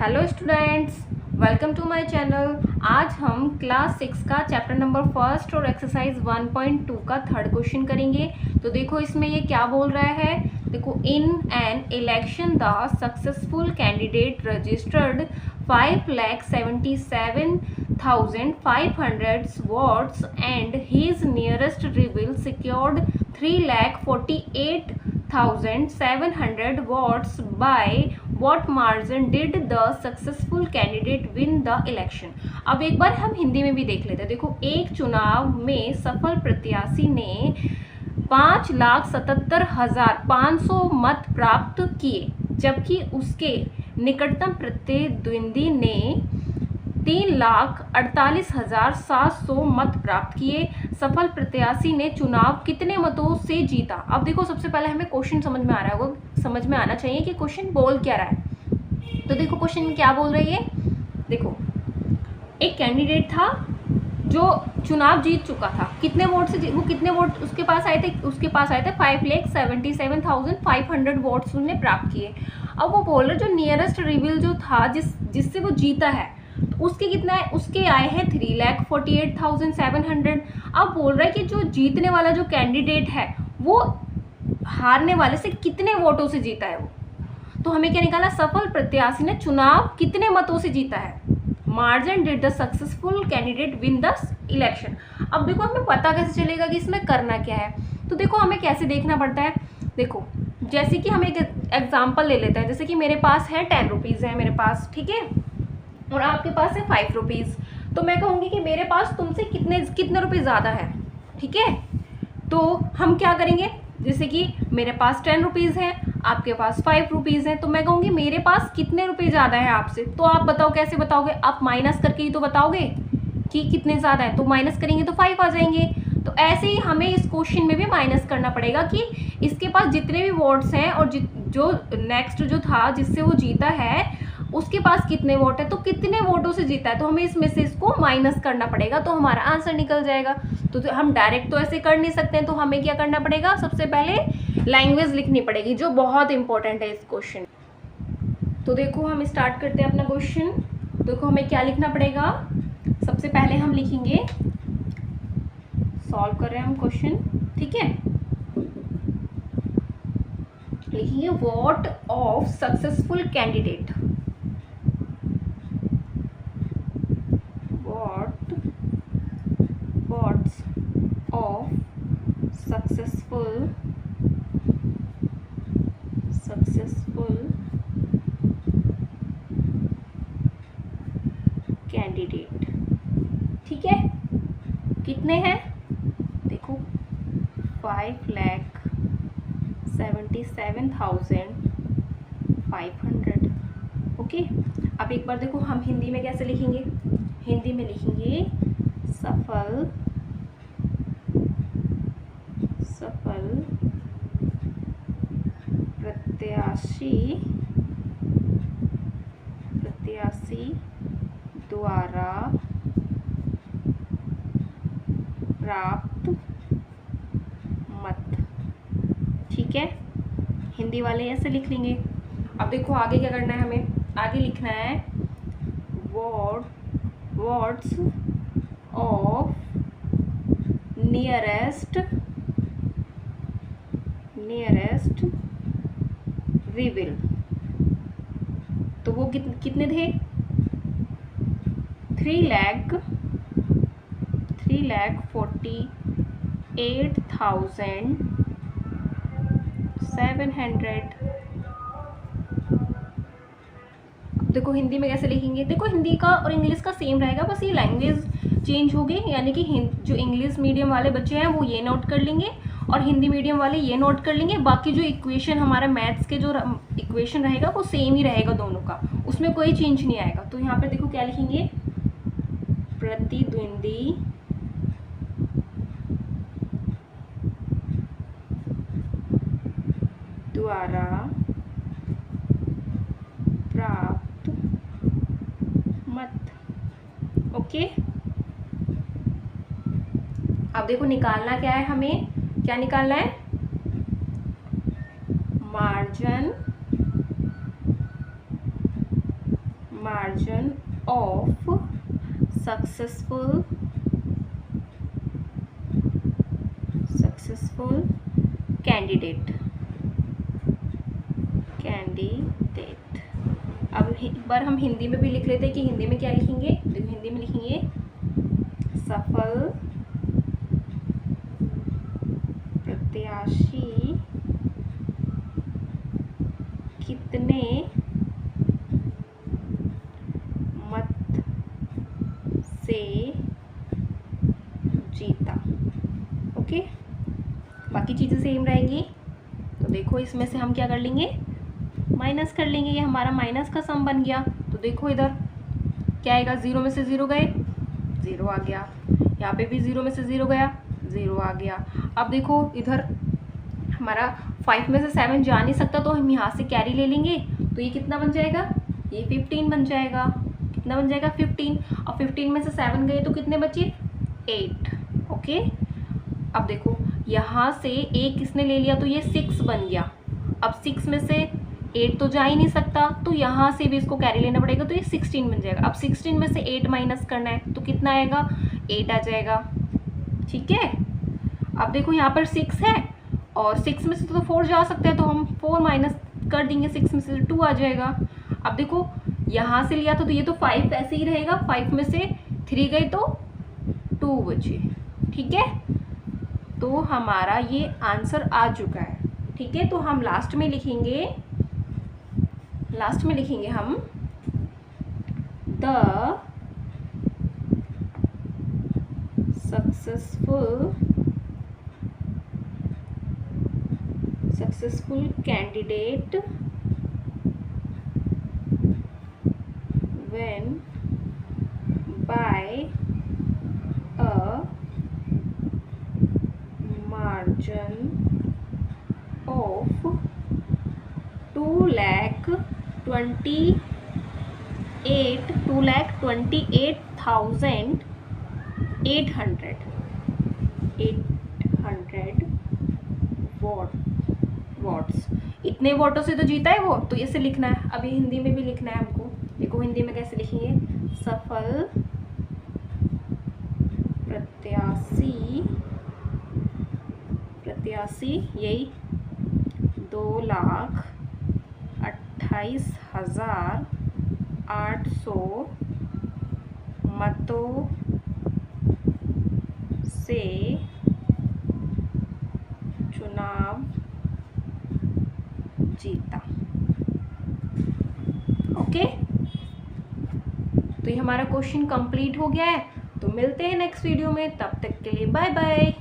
Hello students, welcome to my channel. आज हम class 6 का चैप्टर नंबर फर्स्ट और एक्सरसाइज 1.2 का थर्ड क्वेश्चन करेंगे। तो देखो इसमें ये क्या बोल रहा है। देखो, in an election the successful candidate registered 5,77,500 votes and his nearest rival secured 3,48,700 votes. By what margin did the successful candidate win the election? अब एक बार हम हिंदी में भी देख लेते हैं। देखो, एक चुनाव में सफल प्रत्याशी ने 5,77,500 मत प्राप्त किए, जबकि उसके निकटतम प्रतिद्वंदी ने 3,48,700 मत प्राप्त किए। सफल प्रत्याशी ने चुनाव कितने मतों से जीता? अब देखो, सबसे पहले हमें क्वेश्चन समझ में आ रहा होगा, समझ में आना चाहिए कि क्वेश्चन बोल क्या रहा है। तो देखो क्वेश्चन में क्या बोल रही है। देखो, एक कैंडिडेट था जो चुनाव जीत चुका था। कितने वोट से वो कितने वोट उसके पास आए थे? उसके पास आए थे 5,77,500 वोट्स उसने प्राप्त किए। अब वो बोल रहे जो नियरेस्ट रिविल जो था जिससे वो जीता है, तो उसके कितना है? उसके आए हैं 3,48,700। अब बोल रहा है कि जो जीतने वाला जो कैंडिडेट है वो हारने वाले से कितने वोटों से जीता है वो। तो हमें क्या निकालना? सफल प्रत्याशी ने चुनाव कितने मतों से जीता है। Margin did the successful candidate win the election. अब देखो, हमें पता कैसे चलेगा कि इसमें करना क्या है। तो देखो, हमें कैसे देखना पड़ता है। देखो, जैसे कि हम एक एग्जाम्पल ले लेते हैं। जैसे कि मेरे पास है 10 रुपीज़ है मेरे पास, ठीक है, और आपके पास है 5 रुपीज़। तो मैं कहूँगी कि मेरे पास तुमसे कितने रुपये ज़्यादा है, ठीक है। तो हम क्या करेंगे, जैसे कि मेरे पास 10 रुपीज़ है, आपके पास 5 रुपीज़ है, तो मैं कहूँगी मेरे पास कितने रुपए ज़्यादा है आपसे। तो आप बताओ कैसे बताओगे? आप माइनस करके ही तो बताओगे कि कितने ज़्यादा है। तो माइनस करेंगे तो 5 आ जाएंगे। तो ऐसे ही हमें इस क्वेश्चन में भी माइनस करना पड़ेगा कि इसके पास जितने भी वोट्स हैं और जो नेक्स्ट जो था जिससे वो जीता है उसके पास कितने वोट है, तो कितने वोटों से जीता है। तो हमें इसमें से इसको माइनस करना पड़ेगा, तो हमारा आंसर निकल जाएगा। तो हम डायरेक्ट तो ऐसे कर नहीं सकते हैं, तो हमें क्या करना पड़ेगा? सबसे पहले लैंग्वेज लिखनी पड़ेगी, जो बहुत इंपॉर्टेंट है इस क्वेश्चन। तो देखो, हम स्टार्ट करते हैं अपना क्वेश्चन। देखो, हमें क्या लिखना पड़ेगा। सबसे पहले हम लिखेंगे, सॉल्व कर रहे हैं हम क्वेश्चन, ठीक है। लिखेंगे vote of successful candidate. Votes of successful candidate, ठीक है। कितने हैं? देखो, 5,77,500। ओके, अब एक बार देखो हम हिंदी में कैसे लिखेंगे। हिंदी में लिखेंगे सफल प्रत्याशी द्वारा प्राप्त मत, ठीक है। हिंदी वाले ऐसे लिख लेंगे। अब देखो आगे क्या करना है हमें। आगे लिखना है वोट्स ऑफ नियरेस्ट रिविल। तो वो कितने थे? 3,48,700। देखो हिंदी में कैसे लिखेंगे। देखो, हिंदी का और इंग्लिश का सेम रहेगा, बस ये लैंग्वेज चेंज होगी। यानी कि जो इंग्लिश मीडियम वाले बच्चे हैं वो ये नोट कर लेंगे और हिंदी मीडियम वाले ये नोट कर लेंगे। बाकी जो इक्वेशन हमारा मैथ्स के जो इक्वेशन रहेगा वो सेम ही रहेगा दोनों का, उसमें कोई चेंज नहीं आएगा। तो यहाँ पे देखो क्या लिखेंगे, प्रतिद्वंदी द्वारा प्राप्त मत। ओके, अब देखो निकालना क्या है हमें। क्या निकालना है? Margin margin of successful candidate. अब एक बार हम हिंदी में भी लिख लेते हैं कि हिंदी में क्या लिखेंगे। देखो हिंदी में लिखेंगे सफल प्रत्याशी कितने मत से जीता। ओके, बाकी चीज़ें सेम रहेंगी। तो देखो इसमें से हम क्या कर लेंगे, माइनस कर लेंगे। ये हमारा माइनस का सम बन गया। तो देखो इधर क्या आएगा, 0 में से 0 गए, 0 आ गया। यहाँ पे भी 0 में से 0 गया, 0 आ गया। अब देखो इधर हमारा 5 में से 7 जा नहीं सकता, तो हम यहाँ से कैरी ले लेंगे। तो ये कितना बन जाएगा, ये 15 बन जाएगा। कितना बन जाएगा, 15। और 15 में से 7 गए तो कितने बचे, 8। ओके, अब देखो यहाँ से एक किसने ले लिया, तो ये 6 बन गया। अब 6 में से 8 तो जा ही नहीं सकता, तो यहाँ से भी इसको कैरी लेना पड़ेगा। तो ये 16 बन जाएगा। अब 16 में से 8 माइनस करना है, तो कितना आएगा, 8 आ जाएगा। ठीक है, अब देखो यहाँ पर 6 है और 6 में से तो 4 जा सकते हैं, तो हम 4 माइनस कर देंगे, 6 में से 2 आ जाएगा। अब देखो यहाँ से लिया था, तो ये तो 5 ऐसे ही रहेगा। 5 में से 3 गए तो 2 बचे। ठीक है, तो हमारा ये आंसर आ चुका है। ठीक है, तो हम लास्ट में लिखेंगे हम the successful candidate when by a margin of 2,28,800 votes. इतने वोटों से तो जीता है वो, तो इसे लिखना है। अभी हिंदी में भी लिखना है हमको। देखो हिंदी में कैसे लिखेंगे, सफल प्रत्याशी यही 2,28,800 मतों से चुनाव जीता। ओके, तो ये हमारा क्वेश्चन कंप्लीट हो गया है। तो मिलते हैं नेक्स्ट वीडियो में, तब तक के लिए बाय बाय।